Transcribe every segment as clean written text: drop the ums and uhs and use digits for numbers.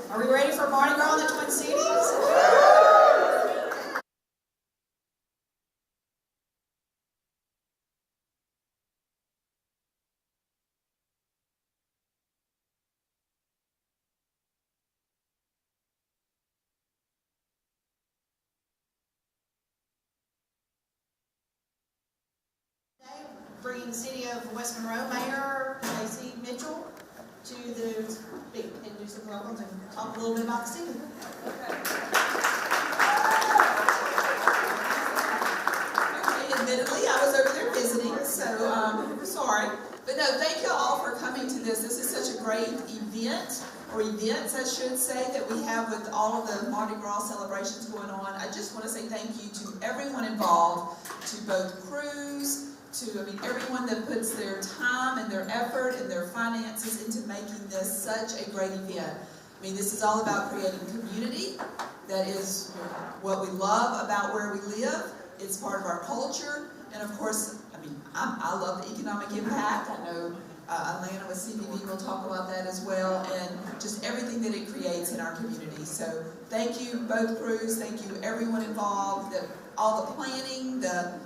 Are we ready for Mardi Gras in the Twin Cities? Bringing the City of West Monroe Mayor Lacey Mitchell to the speak and do some welcomes and talk a little bit about the city. Okay, admittedly, I was over there visiting, so I'm sorry. But no, thank you all for coming to this. This is such a great event, or events I should say, that we have with all of the Mardi Gras celebrations going on. I just want to say thank you to everyone involved, to both crews, to everyone that puts their time and their effort and their finances into making this such a great event. I mean, this is all about creating community. That is what we love about where we live. It's part of our culture. And of course, I love the economic impact. I know Atlanta with CBD will talk about that as well, and just everything that it creates in our community. So thank you, both crews. Thank you, everyone involved, all the planning, the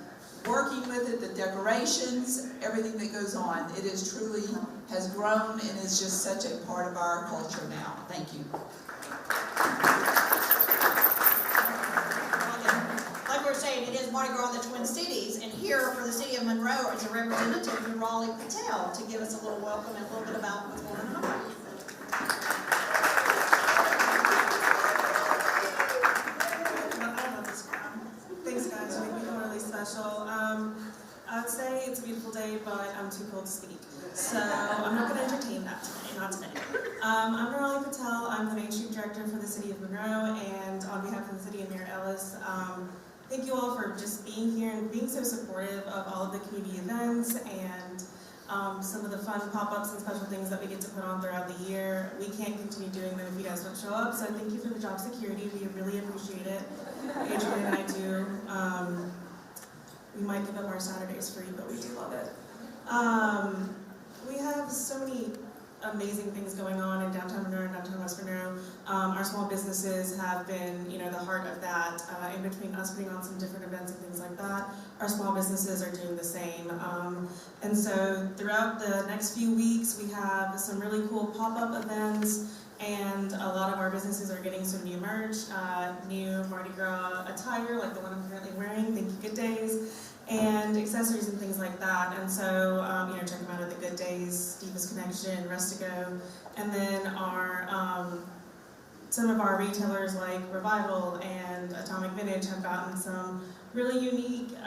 working with it, the decorations, everything that goes on. It is truly has grown and is just such a part of our culture now. Thank you. Like we were saying, it is Mardi Gras in the Twin Cities, and here for the City of Monroe is a representative, Raleigh Patel, to give us a little welcome and a little bit about what's going on. Thanks guys, you make me feel really special. I'd say it's a beautiful day, but I'm too cold to speak. So I'm not going to entertain that today, not today. I'm Raleigh Patel, I'm the Main Street Director for the City of Monroe, and on behalf of the City and Mayor Ellis, thank you all for just being here and being so supportive of all of the community events and some of the fun pop-ups and special things that we get to put on throughout the year. We can't continue doing them if you guys don't show up, so thank you for the job security. We really appreciate it. Adrian and I do. We might give up our Saturdays free, but we do love it. We have so many amazing things going on in downtown Monroe and downtown West Monroe. Our small businesses have been, the heart of that. In between us putting on some different events and things like that, our small businesses are doing the same. And so throughout the next few weeks, we have some really cool pop-up events, and a lot of our businesses are getting some new merch, new Mardi Gras attire, like the one I'm currently wearing, thank you Good Days, and accessories and things like that. And so, check them out at the Good Days, Divas Connection, Rustico, and then some of our retailers like Revival and Atomic Vintage have gotten some really unique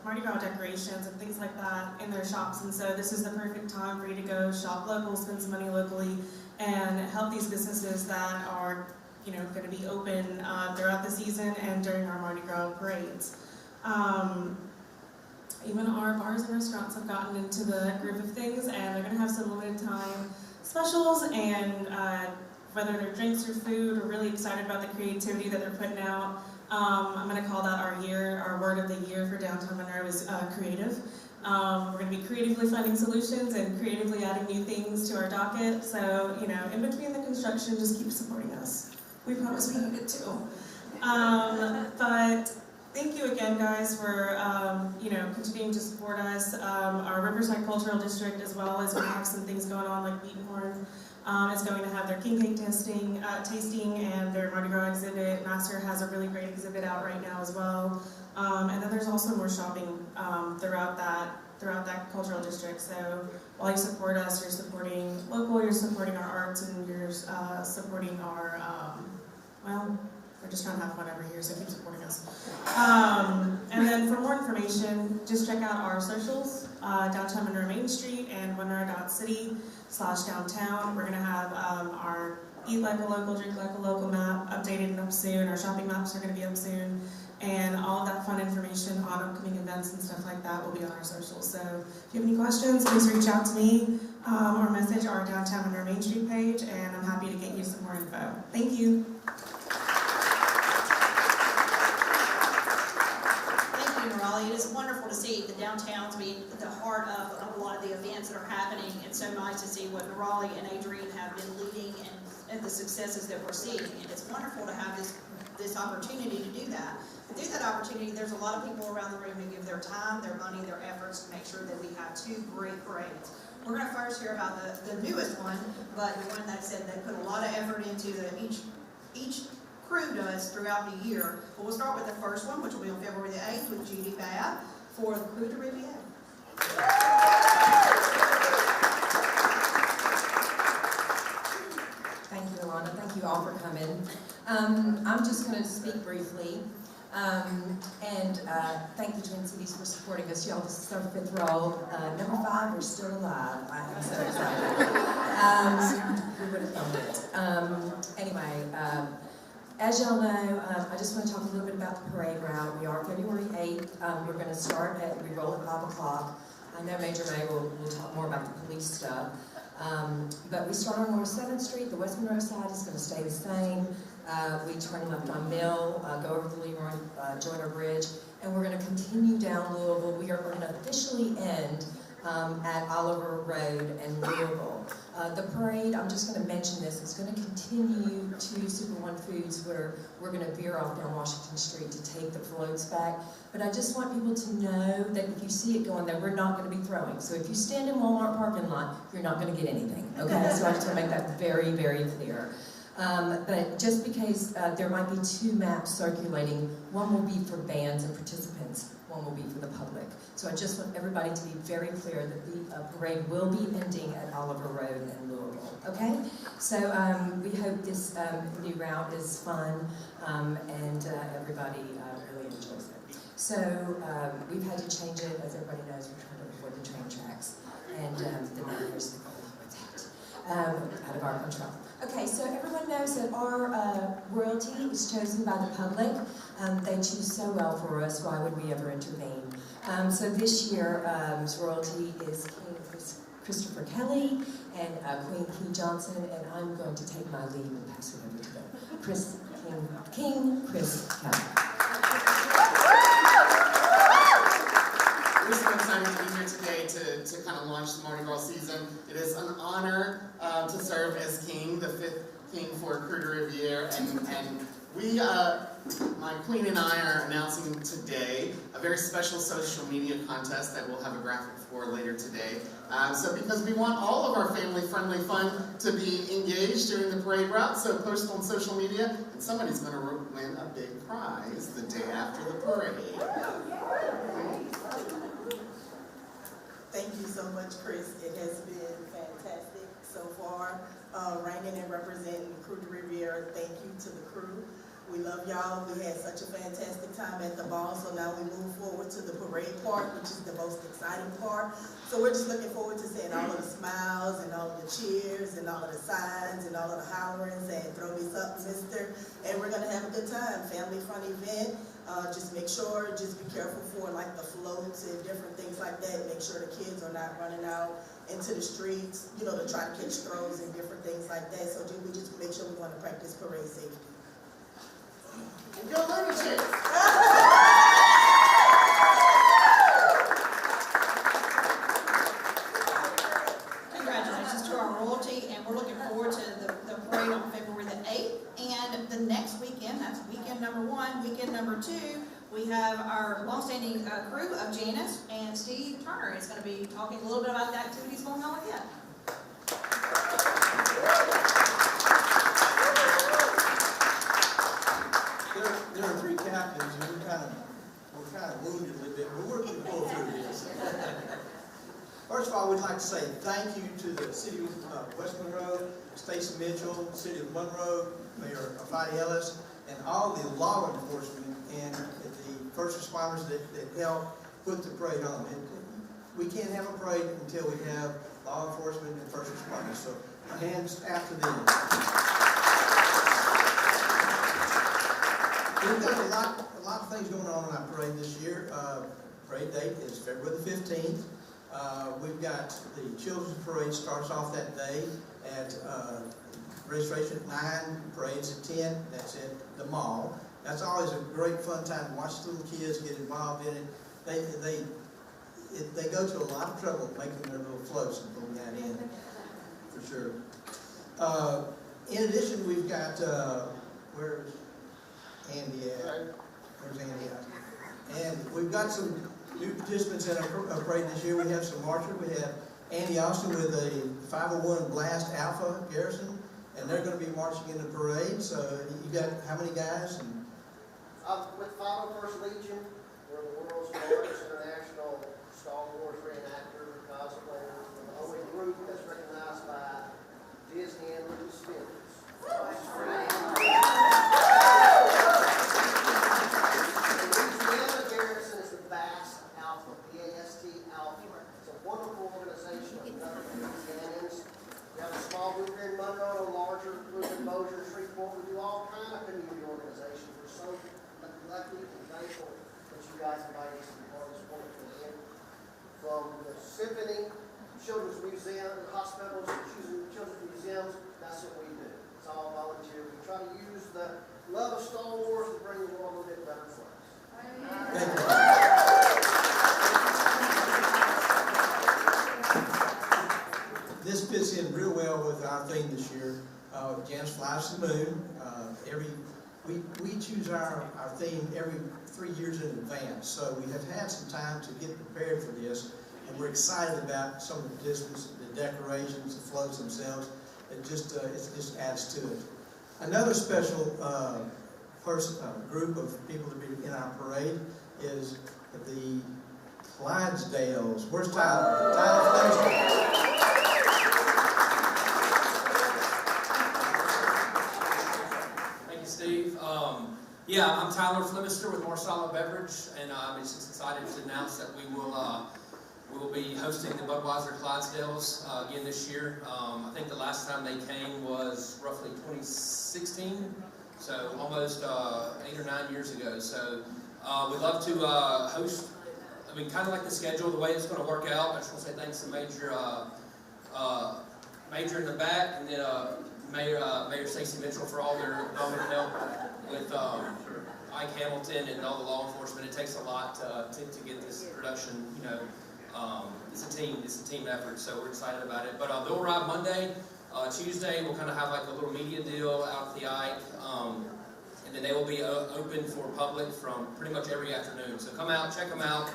Mardi Gras decorations and things like that in their shops. And so this is the perfect time for you to go shop local, spend some money locally, and help these businesses that are going to be open throughout the season and during our Mardi Gras parades. Even our bars and restaurants have gotten into the groove of things, and they're going to have some limited time specials, and whether they're drinks or food, we're really excited about the creativity that they're putting out. I'm going to call that our word of the year for downtown Monroe is creative. We're going to be creatively finding solutions and creatively adding new things to our docket. So, in between the construction, just keep supporting us. We promise we need it too. But thank you again, guys, for continuing to support us. Our Riverside Cultural District, as well as we have some things going on like Wheatonhorn, is going to have their king cake tasting and their Mardi Gras exhibit. Master has a really great exhibit out right now as well. And then there's also more shopping throughout that cultural district. So while you support us, you're supporting local, you're supporting our arts, and you're supporting our, we're just trying to have fun over here, so keep supporting us. And then for more information, just check out our socials, Downtown Monroe Main Street and monroe.city/downtown. We're going to have our Eat Like a Local, Drink Like a Local map updated and up soon. Our shopping maps are going to be up soon. And all of that fun information on upcoming events and stuff like that will be on our socials. So if you have any questions, please reach out to me or message our Downtown Monroe Main Street page, and I'm happy to get you some more info. Thank you. Thank you, Raleigh. It is wonderful to see the downtown's being the heart of a lot of the events that are happening. It's so nice to see what Raleigh and Adrian have been leading and the successes that we're seeing. And it's wonderful to have this opportunity to do that. And through that opportunity, there's a lot of people around the room who give their time, their money, their efforts to make sure that we have 2 great parades. We're going to first hear about the newest one, but the one that said they put a lot of effort into each crew does throughout the year. But we'll start with the first one, which will be on February the 8th with Judy Babb for the Krewe de Riviere. Thank you, Alana. Thank you all for coming. I'm just going to speak briefly and thank the Twin Cities for supporting us. Y'all, this is our 5th roll. Number 5, we're still alive. I am so excited. We would have thought it. Anyway, as y'all know, I just want to talk a little bit about the parade route. We are February 8th. We're going to start we roll at 5 o'clock. I know Major May will talk more about the police stuff. But we start on North 7th Street. The West Monroe side is going to stay the same. We turn left on Mill, go over the Leroy Joyner Bridge, and we're going to continue down Louisville. We're going to officially end at Oliver Road and Louisville. The parade, I'm just going to mention this, it's going to continue to Super One Foods, where we're going to veer off down Washington Street to take the floats back. But I just want people to know that if you see it going there, we're not going to be throwing. So if you stand in Walmart parking lot, you're not going to get anything, okay? So I just want to make that very, very clear. But just because there might be 2 maps circulating, one will be for bands and participants, one will be for the public. So I just want everybody to be very clear that the parade will be ending at Oliver Road in Louisville, okay? So we hope this new route is fun and everybody really enjoys it. So we've had to change it, as everybody knows, we're trying to avoid the train tracks, and the numbers that go along with that, out of our control. Okay, so everyone knows that our royalty is chosen by the public. They choose so well for us, why would we ever intervene? So this year, royalty is King Christopher Kelly and Queen Key Johnson, and I'm going to take my leave and pass it over to the King Chris Kelly. We're so excited to be here today to kind of launch the Mardi Gras season. It is an honor to serve as king, the 5th king for Krewe de Riviere, and we, my queen and I are announcing today a very special social media contest that we'll have a graphic for later today. So because we want all of our family-friendly fun to be engaged during the parade route, so post on social media, and somebody's going to win a big prize the day after the parade. Thank you so much, Chris. It has been fantastic so far. Reigning and representing Krewe de Riviere, thank you to the crew. We love y'all. We had such a fantastic time at the ball, so now we move forward to the parade part, which is the most exciting part. So we're just looking forward to seeing all of the smiles and all of the cheers and all of the signs and all of the hollering saying, "Throw me something, mister." And we're going to have a good time. Family fun event. Just make sure, just be careful for like the floats and different things like that. Make sure the kids are not running out into the streets, you know, to try to catch throws and different things like that. So we just make sure we want to practice parade safety. Go lunatics! Congratulations to our royalty, and we're looking forward to the parade on February the 8th. And the next weekend, that's weekend number 1, weekend number 2, we have our longstanding Krewe of Janus, and Steve Turner is going to be talking a little bit about the activities going on with it. There are 3 captains, and we're kind of wounded a little bit, but we're going to pull through this. First of all, we'd like to say thank you to the City of West Monroe, Stacey Mitchell, City of Monroe, Mayor Fatty Ellis, and all the law enforcement and the first responders that help put the parade on. We can't have a parade until we have law enforcement and first responders, so hands out to them. We've got a lot of things going on in our parade this year. Parade date is February the 15th. We've got the Children's Parade starts off that day at registration at 9, parades at 10. That's at the mall. That's always a great fun time to watch the little kids get involved in it. they go to a lot of trouble making their little floats and pulling that in, for sure. In addition, we've got, where's Andy at? Where's Andy at? And we've got some new participants in our parade this year. We have some marchers. We have Andy Austin with a 501 Blast Alpha Garrison, and they're going to be marching in the parade. So you got how many guys? And With 501st Legion, we're the world's largest international Star Wars reenactors and cosplayers. We're the only group that's recognized by Disney and Lucasfilm. Louisiana Garrison is the BAST Alpha, B-A-S-T Alpha. It's a wonderful organization of another Louisianians. We have a small group here in Monroe, a larger group in Bossier, Shreveport. We do all kind of community organizations. We're so lucky and thankful that you guys invited us to be part of this wonderful event. From the symphony, children's museum, hospitals, children's museums, that's what we do. It's all volunteer. We try to use the love of Star Wars to bring the world a little bit better place. this fits in real well with our theme this year. Janus Flies to the Moon. We choose our theme every 3 years in advance, so we have had some time to get prepared for this, and we're excited about some of the participants, the decorations, the floats themselves. It just adds to it. Another special group of people to be in our parade is the Clydesdales. Where's Tyler? Tyler, Thank you, Steve. Yeah, I'm Tyler Flemister with Marsala Beverage, and I'm just excited to announce that we will be hosting the Budweiser Clydesdales again this year. I think the last time they came was roughly 2016, so almost 8 or 9 years ago. So we'd love to host. I mean, kind of like the schedule, the way it's going to work out. I just want to say thanks to Major in the back, and then Mayor Stacey Mitchell for all their help with Ike Hamilton and all the law enforcement. It takes a lot to get this production, it's a team effort, so we're excited about it. But they'll arrive Monday. Tuesday, we'll kind of have like a little media deal out at the Ike, and then they will be open for public from pretty much every afternoon. So come out, check them out.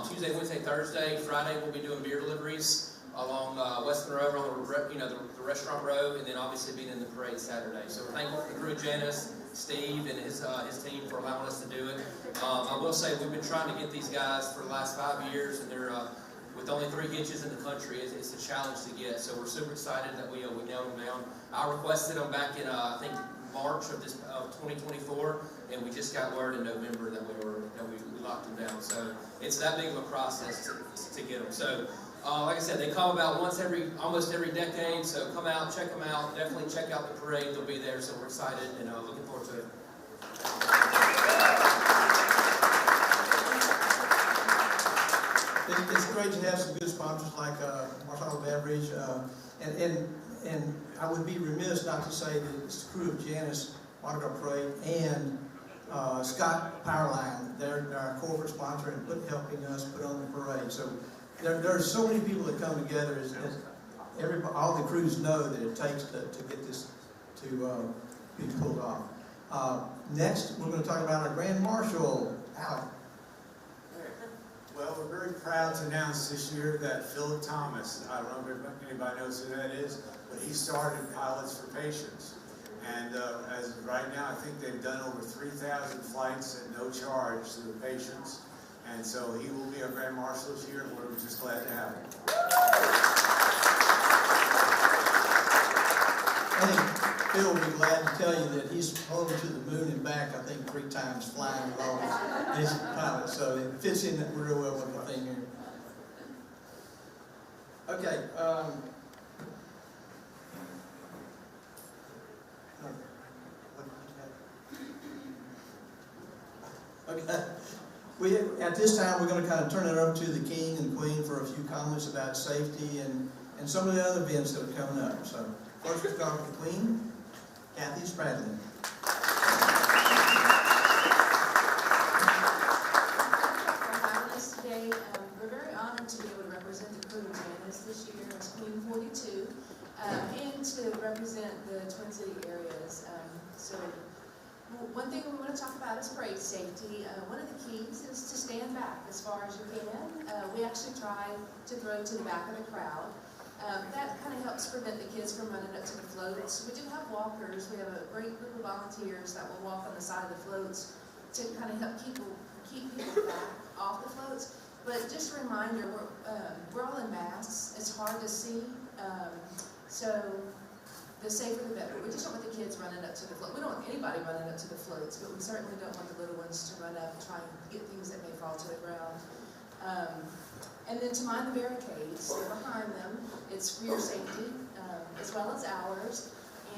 Tuesday, Wednesday, Thursday, Friday, we'll be doing beer deliveries along West Monroe, on the restaurant road, and then obviously being in the parade Saturday. So we're thankful for the crew, Janice, Steve, and his team for allowing us to do it. I will say we've been trying to get these guys for the last 5 years, and they're with only 3 hitches in the country. It's a challenge to get. So we're super excited that we nailed them down. I requested them back in I think March of 2024, and we just got word in November that we locked them down. So it's that big of a process to get them. So. Like I said, they come about almost every decade, so come out, check them out. Definitely check out the parade. They'll be there, so we're excited and looking forward to it. It's great to have some good sponsors like Marsala Beverage, and I would be remiss not to say that it's the crew of Janus Mardi Gras Parade and Scott Powerline. They're our corporate sponsor and helping us put on the parade. So there are so many people that come together. All the crews know that it takes to get this to be pulled off. Next, we're going to talk about our Grand Marshal, Alec. Well, we're very proud to announce this year that Philip Thomas, I don't know if anybody knows who that is, but he started Pilots for Patients. And as of right now, I think they've done over 3,000 flights at no charge to the patients. And so he will be our Grand Marshal this year, and we're just glad to have him. I think Phil will be glad to tell you that he's flown to the moon and back, I think 3 times flying with all his pilots. So it fits in real well with the thing here. Okay. Okay. At this time, we're going to kind of turn it over to the King and Queen for a few comments about safety and some of the other events that are coming up. So first, we'll start with the Queen, Kathy Spradlin. Today, we're very So, one thing we want to talk about is parade safety. One of the keys is to stand back as far as you can. We actually try to throw to the back of the crowd. That kind of helps prevent the kids from running up to the floats. We do have walkers. We have a great group of volunteers that will walk on the side of the floats to kind of help keep people back off the floats. But just a reminder, we're all in masks. It's hard to see, so the safer the better. We just don't want the kids running up to the float. We don't want anybody running up to the floats, but we certainly don't want the little ones to run up and try and get things that may fall to the ground. And then to mind the barricades, they're behind them. It's for your safety, as well as ours.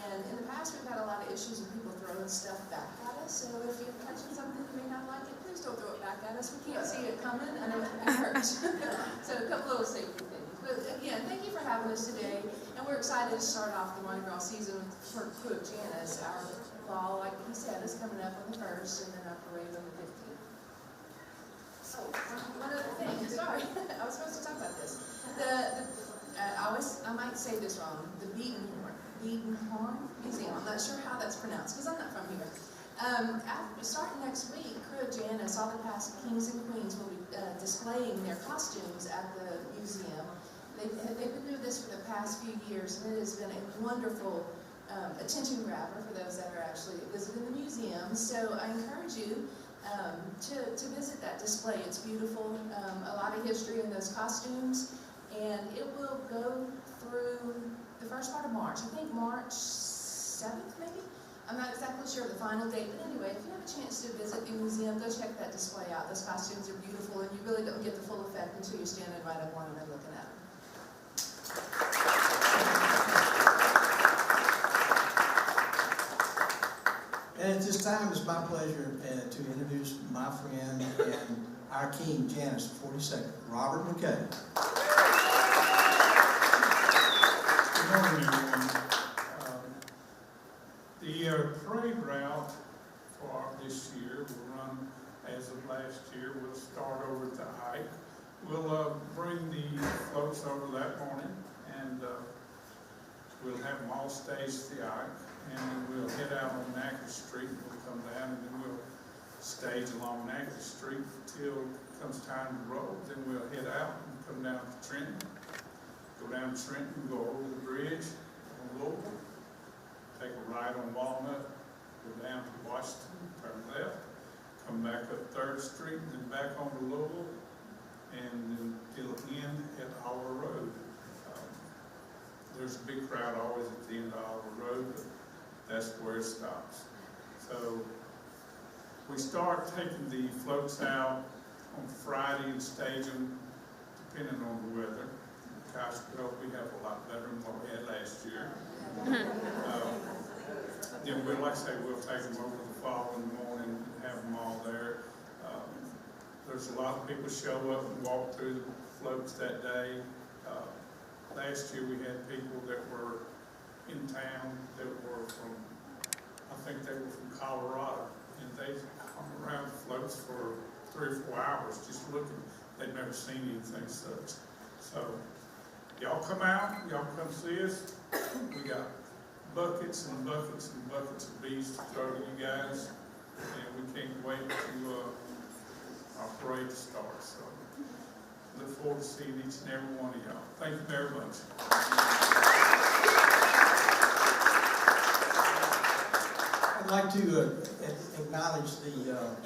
And in the past, we've had a lot of issues with people throwing stuff back at us. So if you're touching something you may not like it, please don't throw it back at us. We can't see it coming, and it can hurt. So a couple little safety things. But again, thank you for having us today. And we're excited to start off the Mardi Gras season for Krewe of Janus. Our ball, like he said, is coming up on the 1st, and then our parade on the 15th. Oh, one other thing. Sorry, I was supposed to talk about this. I might say this wrong. The Beatenhorn Museum. I'm not sure how that's pronounced because I'm not from here. Starting next week, Krewe of Janus, all the past kings and queens will be displaying their costumes at the museum. They've been doing this for the past few years, and it has been a wonderful attention grabber for those that are actually visiting the museum. So I encourage you to visit that display. It's beautiful, a lot of history in those costumes, and it will go through the first part of March. I think March 7th, maybe? I'm not exactly sure of the final date, but anyway, if you have a chance to visit the museum, go check that display out. Those costumes are beautiful, and you really don't get the full effect until you're standing right up on them and looking at them. And at this time, it's my pleasure to introduce my friend and our King Janus 42nd, Robert McKay. Good morning, everyone. The parade route for this year will run as of last year. We'll start over at the Ike. We'll bring the floats over that morning, and we'll have them all staged to the Ike, and then we'll head out on Nacre Street. We'll come down, and then we'll stage along Nacre Street until it comes time to roll. Then we'll head out and come down to Trenton. Go down to Trenton, go over the bridge on Louisville, take a right on Walnut, go down to Washington, turn left, come back up 3rd Street, and then back onto Louisville, and then it'll end at Our Road. There's a big crowd always at the end of Our Road, but that's where it stops. So we start taking the floats out on Friday and stage them depending on the weather. Gosh, well, we have a lot better than what we had last year. Then we'll, like I say, we'll take them over the following morning and have them all there. There's a lot of people show up and walk through the floats that day. Last year we had people that were in town that were from, I think they were from Colorado, and they hung around the floats for 3 or 4 hours just looking. They'd never seen anything such. So y'all come out, y'all come see us. We got buckets and buckets and buckets of bees to throw to you guys, and we can't wait to our parade to start. So look forward to seeing each and every one of y'all. Thank you very much. I'd like to acknowledge the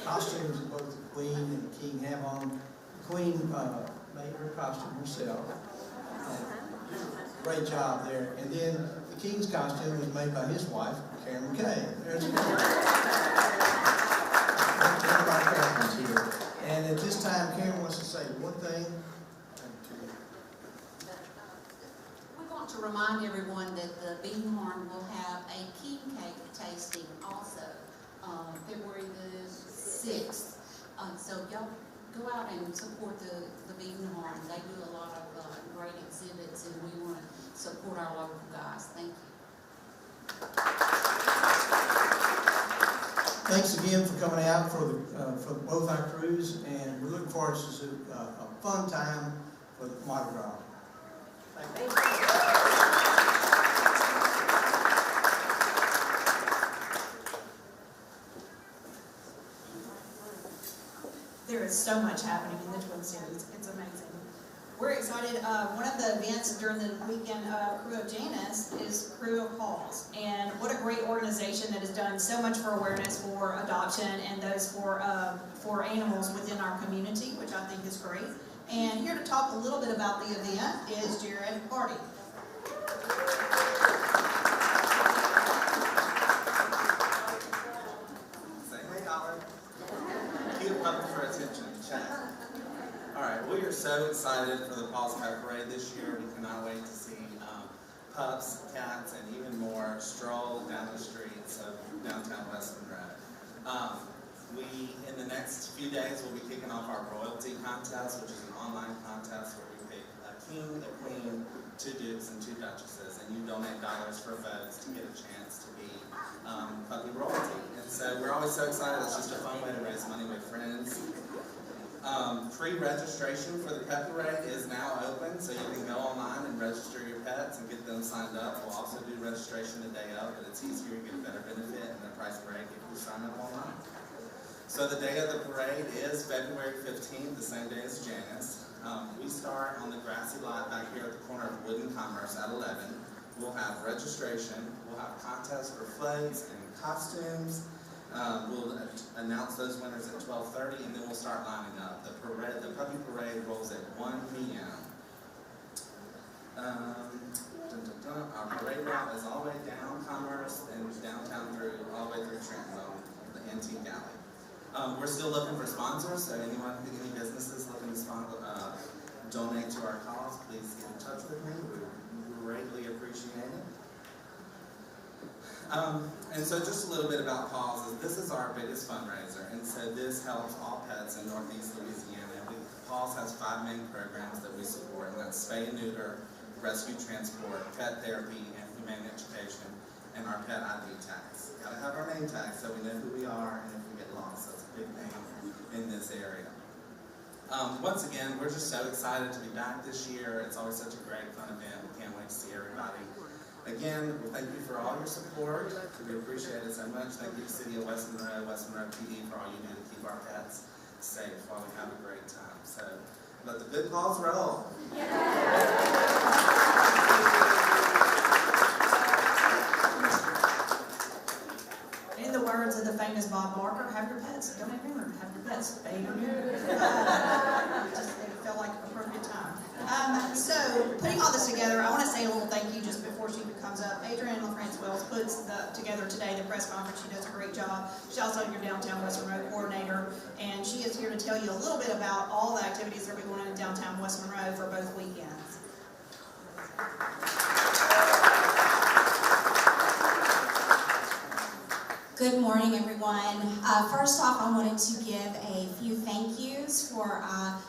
costumes that both the Queen and the King have on. The Queen made her costume herself. Great job there. And then the King's costume was made by his wife, Karen McKay. There's everybody Karen's here. And at this time, Karen wants to say one thing. We want to remind everyone that the Beatenhorn will have a king cake tasting also, February the 6th. So y'all go out and support the Beatenhorn. They do a lot of great exhibits, and we want to support our local guys. Thank you. Thanks again for coming out for both our crews, and we look forward to a fun time for the Mardi Gras. Thank you. is so much happening in the Twin Cities. It's amazing. We're excited. One of the events during the weekend of Krewe of Janus is Krewe of PAWS. And what a great organization that has done so much for awareness for adoption and those for animals within our community, which I think is great. And here to talk a little bit about the event is Jared Hardy. Say, hey, Dollar. Cute puppy for attention. Chat. Alright, we are so excited for the PAWS Pet Parade this year. We cannot wait to see pups, cats, and even more stroll down the streets of downtown West Monroe. In the next few days, we'll be kicking off our royalty contest, which is an online contest where we pick a king, a queen, 2 dukes, and 2 duchesses, and you donate dollars for votes to get a chance to be puppy royalty. And so we're always so excited. It's just a fun way to raise money with friends. Pre-registration for the pet parade is now open, so you can go online and register your pets and get them signed up. We'll also do registration the day of, but it's easier, you get a better benefit and a price break if you sign up online. So the day of the parade is February 15th, the same day as Janus. We start on the grassy lot back here at the corner of Wood and Commerce at 11. We'll have registration, we'll have contests for flags and costumes. We'll announce those winners at 12:30, and then we'll start lining up. The puppy parade rolls at 1 p.m. Our parade route is all the way down Commerce and downtown through all the way through Trenton, the Antique Alley. We're still looking for sponsors, so any businesses looking to donate to our cause, please get in touch with me. We greatly appreciate it. And so just a little bit about PAWS. This is our biggest fundraiser, and so this helps all pets in Northeast Louisiana. PAWS has 5 main programs that we support, and that's spay and neuter, rescue transport, pet therapy, and humane education, and our pet ID tags. Gotta have our name tags so we know who we are and if we get lost. That's a big thing in this area. Once again, we're just so excited to be back this year. It's always such a great, fun event. We can't wait to see everybody. Again, thank you for all your support. We appreciate it so much. Thank you to City of West Monroe PD for all you do to keep our pets safe while we have a great time. So, let the good calls roll. In the words of the famous Bob Barker, have your pets, don't remember, have your pets, spayed or neutered. It felt like an appropriate time. So, putting all this together, I want to say a little thank you just before she comes up. Adrienne LaFrance Wells puts together today the press conference. She does a great job. She's also your downtown West Monroe coordinator, and she is here to tell you a little bit about all the activities that are going on in downtown West Monroe for both weekends. Good morning, everyone. First off, I wanted to give a few thank yous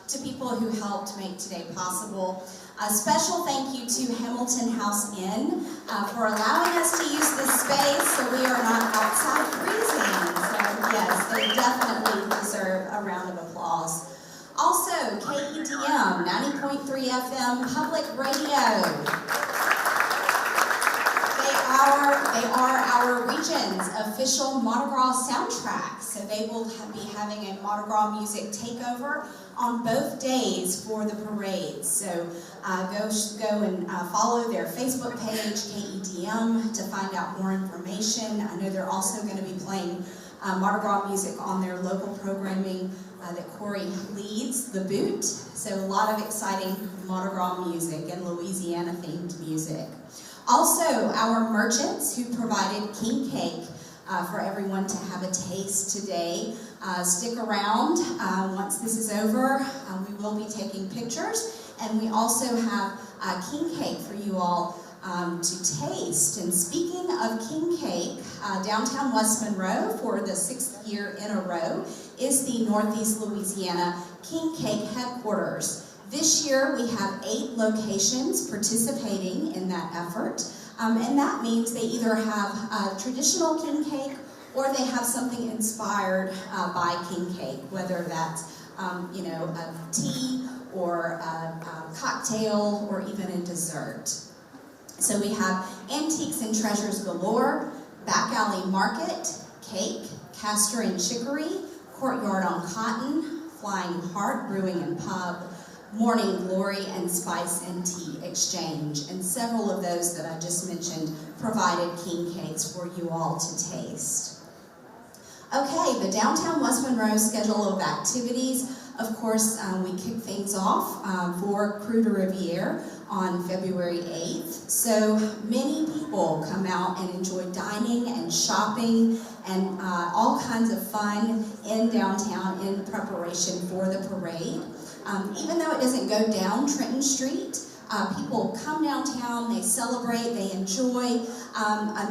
to people who helped make today possible. A special thank you to Hamilton House Inn for allowing us to use this space so we are not outside freezing. So yes, they definitely deserve a round of applause. Also, KEDM 90.3 FM Public Radio. They are our region's official Mardi Gras soundtrack, so they will be having a Mardi Gras music takeover on both days for the parade. So go and follow their Facebook page, KEDM, to find out more information. I know they're also going to be playing Mardi Gras music on their local programming that Corey leads, The Boot. So a lot of exciting Mardi Gras music and Louisiana-themed music. Also, our merchants who provided king cake for everyone to have a taste today. Stick around. Once this is over, we will be taking pictures, and we also have king cake for you all to taste. And speaking of king cake, downtown West Monroe for the 6th year in a row is the Northeast Louisiana King Cake Headquarters. This year we have 8 locations participating in that effort, and that means they either have traditional king cake or they have something inspired by king cake, whether that's a tea or a cocktail or even a dessert. So we have antiques and treasures galore, back alley market, cake, castor and chicory, courtyard on cotton, Flying Heart Brewing and Pub, Morning Glory, and Spice and Tea Exchange. And several of those that I just mentioned provided king cakes for you all to taste. Okay, the Downtown West Monroe schedule of activities. Of course, we kick things off for Krewe de Riviere on February 8th. So many people come out and enjoy dining and shopping and all kinds of fun in downtown in preparation for the parade. Even though it doesn't go down Trenton Street, people come downtown, they celebrate, they enjoy,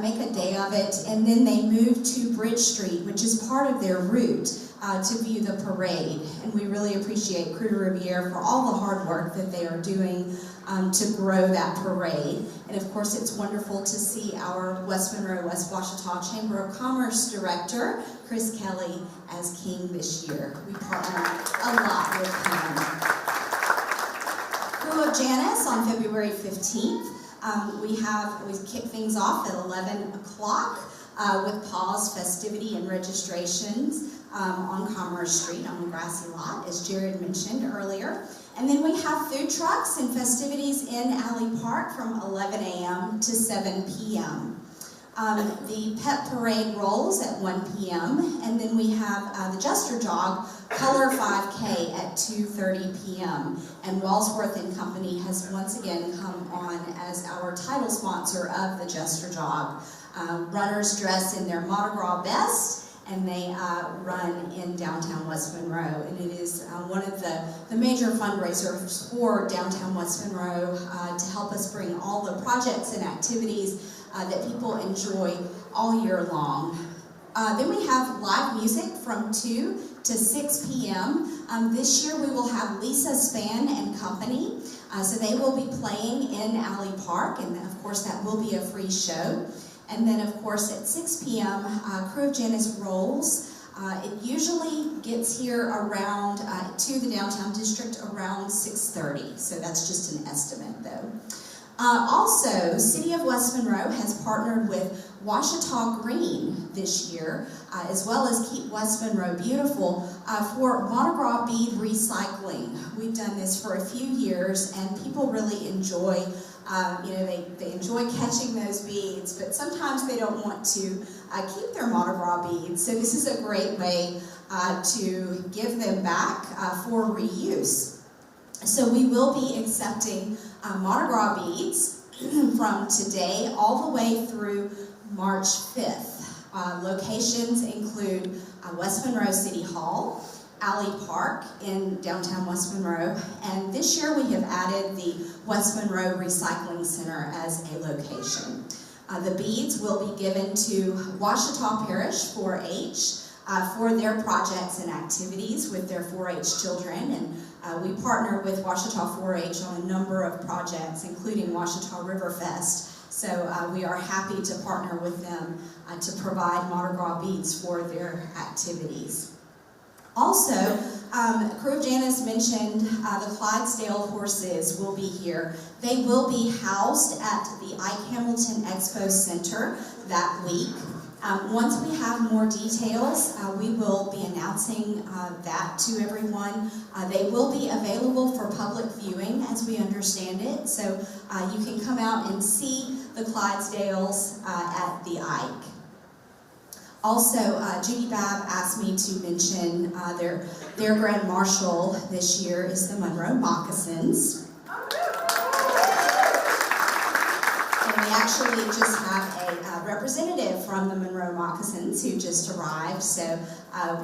make a day of it, and then they move to Bridge Street, which is part of their route to view the parade. And we really appreciate Krewe de Riviere for all the hard work that they are doing to grow that parade. And of course, it's wonderful to see our West Monroe-West Washita Chamber of Commerce Director, Chris Kelly, as king this year. We partner a lot with him. Krewe of Janus on February 15th. We kick things off at 11 o'clock with PAWS festivity and registrations on Commerce Street on the grassy lot, as Jared mentioned earlier. And then we have food trucks and festivities in Alley Park from 11 a.m. to 7 p.m. The pet parade rolls at 1 p.m. and then we have the Jester Jog Color 5K at 2:30 p.m. And Walsworth and Company has once again come on as our title sponsor of the Jester Jog. Runners dress in their Mardi Gras best, and they run in downtown West Monroe. And it is one of the major fundraisers for downtown West Monroe to help us bring all the projects and activities that people enjoy all year long. Then we have live music from 2 to 6 p.m. This year we will have Lisa Span and Company. So they will be playing in Alley Park, and of course that will be a free show. And then, of course, at 6 p.m., Krewe of Janus rolls. It usually gets here around, to the downtown district around 6:30. So that's just an estimate, though. Also, City of West Monroe has partnered with Washita Green this year, as well as Keep West Monroe Beautiful, for Mardi Gras bead recycling. We've done this for a few years, and people really enjoy they enjoy catching those beads, but sometimes they don't want to keep their Mardi Gras beads. So this is a great way to give them back for reuse. So we will be accepting Mardi Gras beads from today all the way through March 5th. Locations include West Monroe City Hall, Alley Park in downtown West Monroe, and this year we have added the West Monroe Recycling Center as a location. The beads will be given to Washita Parish 4-H for their projects and activities with their 4-H children, and we partner with Washita 4-H on a number of projects, including Washita River Fest. So we are happy to partner with them to provide Mardi Gras beads for their activities. Also, Krewe of Janus mentioned the Clydesdale horses will be here. They will be housed at the Ike Hamilton Expo Center that week. Once we have more details, we will be announcing that to everyone. They will be available for public viewing as we understand it, so you can come out and see the Clydesdales at the Ike. Also, Judy Babb asked me to mention their Grand Marshal this year is the Monroe Moccasins. And we actually just have a representative from the Monroe Moccasins who just arrived. So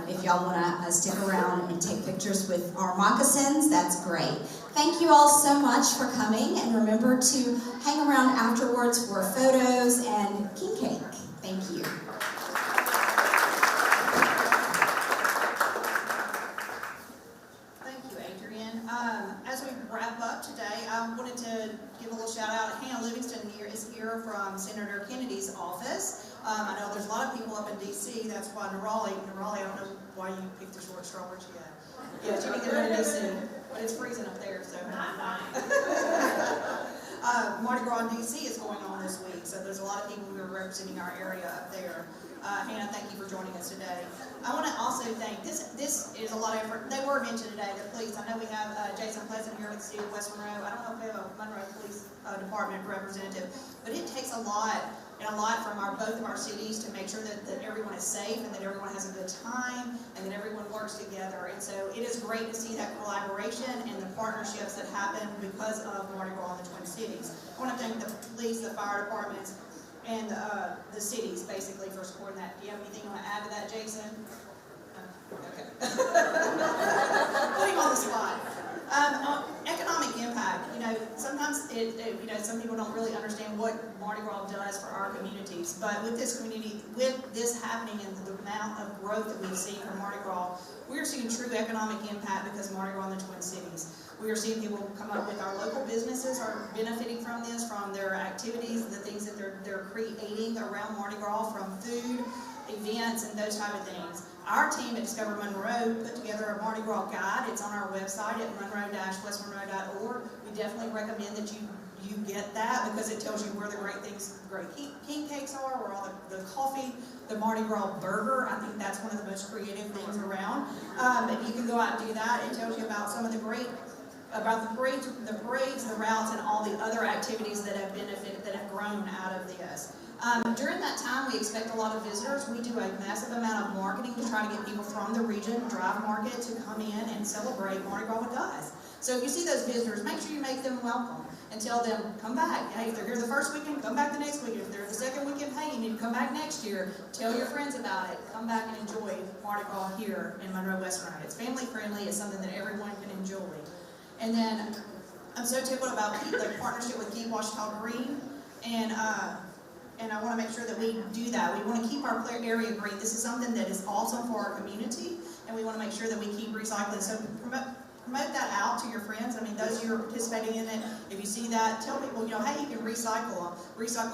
if y'all want to stick around and take pictures with our moccasins, that's great. Thank you all so much for coming, and remember to hang around afterwards for photos and king cake. Thank you. As we wrap up today, I wanted to give a little shout out. Hannah Livingston is here from Senator Kennedy's office. I know there's a lot of people up in D.C. That's why Raleigh, I don't know why you picked a short straw. Where's she at? Yeah, she can get to D.C., but it's freezing up there, so. Mardi Gras Gras DC is going on this week, so there's a lot of people who are representing our area up there. Hannah, thank you for joining us today. I want to also thank, this is a lot of effort. They were mentioned today, the police. I know we have Jason Pleasant here with the City of West Monroe. I don't know if we have a Monroe Police Department representative, but it takes a lot from both of our cities to make sure that everyone is safe and that everyone has a good time and that everyone works together. And so it is great to see that collaboration and the partnerships that happen because of Mardi Gras in the Twin Cities. I want to thank the police, the fire departments, and the cities basically for supporting that. Do you have anything you want to add to that, Jason? Okay. Putting on the spot. Economic impact. Sometimes some people don't really understand what Mardi Gras does for our communities. But with this community, with this happening and the amount of growth that we've seen from Mardi Gras, we are seeing true economic impact because of Mardi Gras in the Twin Cities. We are seeing people come up with our local businesses are benefiting from this, from their activities, the things that they're creating around Mardi Gras, from food, events, and those type of things. Our team at Discover Monroe put together a Mardi Gras guide. It's on our website at monroe-westmonroe.org. We definitely recommend that you get that because it tells you where the great king cakes are, where all the coffee, the Mardi Gras burger. I think that's one of the most creative things around. If you can go out and do that, it tells you about some of the parades, the routes, and all the other activities that have benefited, that have grown out of this. During that time, we expect a lot of visitors. We do a massive amount of marketing to try to get people from the region, drive market, to come in and celebrate Mardi Gras with us. So if you see those visitors, make sure you make them welcome and tell them, come back. Hey, if they're here the first weekend, come back the next weekend. If they're the second weekend, hey, you need to come back next year. Tell your friends about it. Come back and enjoy Mardi Gras here in Monroe-West Monroe. It's family friendly. It's something that everyone can enjoy. And then I'm so tickled about the partnership with Keep Washita Green, and I want to make sure that we do that. We want to keep our area green. This is something that is awesome for our community, and we want to make sure that we keep recycling. So promote that out to your friends. I mean, those who are participating in it, if you see that, tell people, hey, you can recycle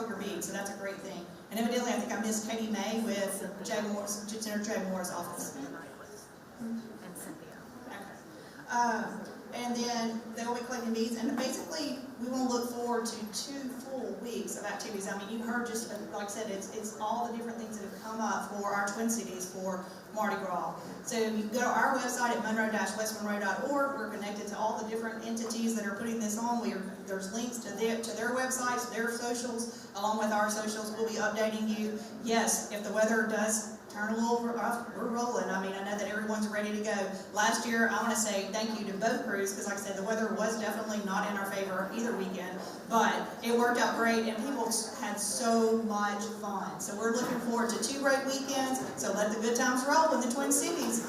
your beads. So that's a great thing. And evidently, I think I missed Katie May with Senator Jay Moore's office. And then they will be collecting beads, and basically we want to look forward to 2 full weeks of activities. I mean, you heard just, like I said, it's all the different things that have come up for our Twin Cities for Mardi Gras. So you go to our website at monroe-westmonroe.org. We're connected to all the different entities that are putting this on. There's links to their websites, their socials, along with our socials. We'll be updating you. Yes, if the weather does turn a little rough, we're rolling. I mean, I know that everyone's ready to go. Last year, I want to say thank you to both crews, because like I said, the weather was definitely not in our favor either weekend, but it worked out great, and people had so much fun. So we're looking forward to 2 great weekends, so let the good times roll in the Twin Cities.